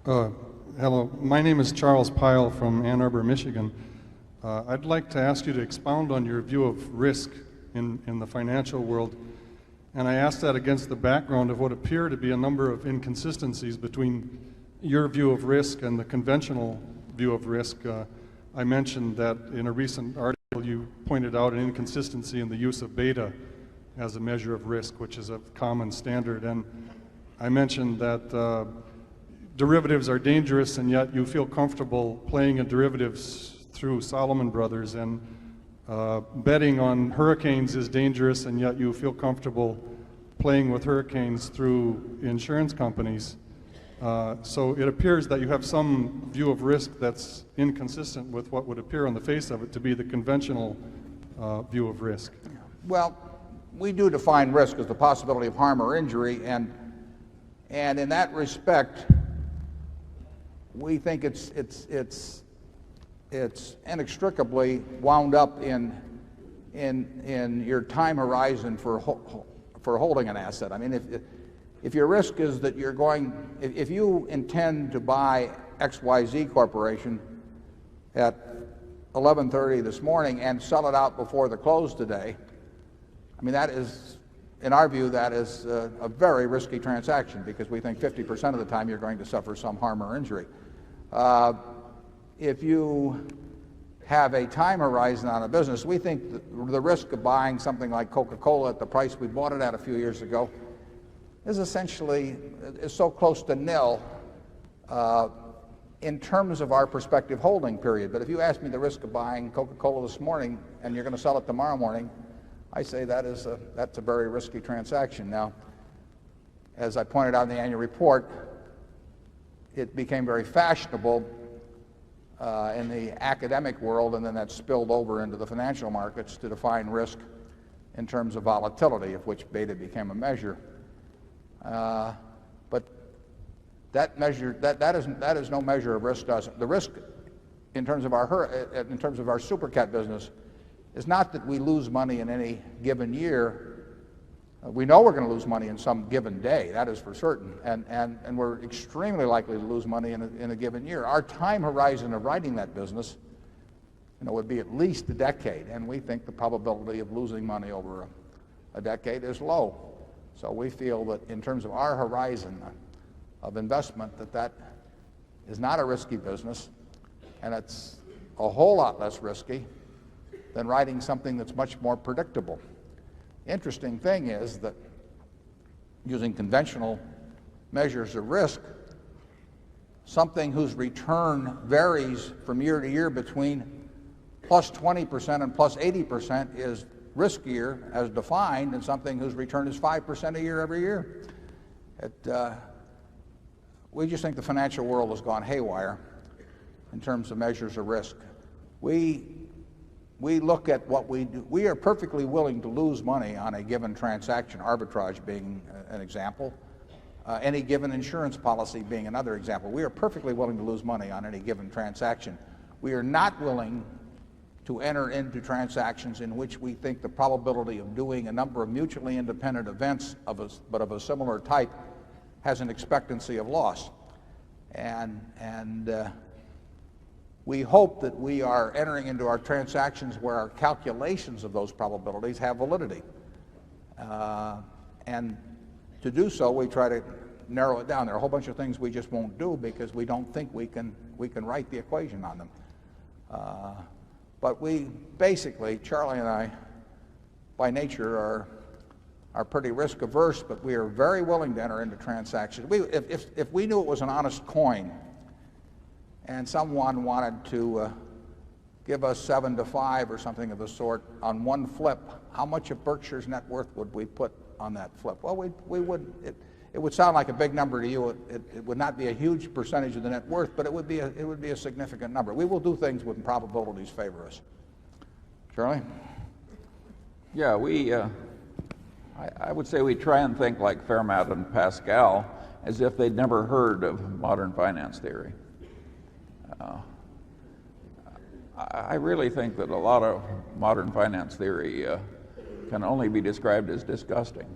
Hello, my name is Charles Pyle from Ann Arbor, Michigan. I'd like to ask you to expound on your view of risk in the financial world. And I ask that against the background of what appear to be a number of inconsistencies between your view of risk and the conventional view of risk. I mentioned that in a recent article you pointed out an inconsistency in the use of beta as a measure of risk, which is a common standard. And I mentioned that derivatives are dangerous, and yet you feel comfortable playing in derivatives through Salomon Brothers, and betting on hurricanes is dangerous, and yet you feel comfortable playing with hurricanes through insurance companies. So it appears that you have some view of risk that's inconsistent with what would appear on the face of it to be the conventional view of risk. Well, we do define risk as the possibility of harm or injury, and in that respect, we think it's inextricably wound up in your time horizon for holding an asset. I mean, if your risk is that if you intend to buy XYZ Corporation at 11:30 this morning and sell it out before the close today, I mean, that is, in our view, that is a very risky transaction, because we think 50% of the time you're going to suffer some harm or injury. If you have a time horizon on a business, we think the risk of buying something like Coca-Cola at the price we bought it at a few years ago is so close to nil in terms of our prospective holding period. But if you ask me the risk of buying Coca-Cola this morning and you're going to sell it tomorrow morning, I say that's a very risky transaction. Now, as I pointed out in the annual report, it became very fashionable in the academic world, and then that spilled over into the financial markets, to define risk in terms of volatility, of which beta became a measure. But that is no measure of risk. The risk in terms of our super cat business is not that we lose money in any given year. We know we're going to lose money in some given day, that is for certain, and we're extremely likely to lose money in a given year. Our time horizon of writing that business, would be at least a decade, and we think the probability of losing money over a decade is low. So we feel that in terms of our horizon of investment, that is not a risky business, and it's a whole lot less risky than writing something that's much more predictable. Interesting thing is that using conventional measures of risk, something whose return varies from year to year between plus 20% and plus 80% is riskier as defined than something whose return is 5% a year every year. We just think the financial world has gone haywire in terms of measures of risk. We look at what we do. We are perfectly willing to lose money on a given transaction, arbitrage being an example, any given insurance policy being another example. We are perfectly willing to lose money on any given transaction. We are not willing to enter into transactions in which we think the probability of doing a number of mutually independent events but of a similar type has an expectancy of loss. And we hope that we are entering into our transactions where our calculations of those probabilities have validity. And to do so, we try to narrow it down. There are a whole bunch of things we just won't do because we don't think we can write the equation on them. But we basically, Charlie and I, by nature, are pretty risk averse, but we are very willing to enter into transactions. If we knew it was an honest coin, and someone wanted to give us 7 to 5 or something of the sort on one flip, how much of Berkshire's net worth would we put on that flip? Well, it would sound like a big number to you. It would not be a huge percentage of the net worth, but it would be a significant number. We will do things when probabilities favor us. Charlie? Yeah, I would say we try and think like Fermat and Pascal, as if they'd never heard of modern finance theory. I really think that a lot of modern finance theory can only be described as disgusting.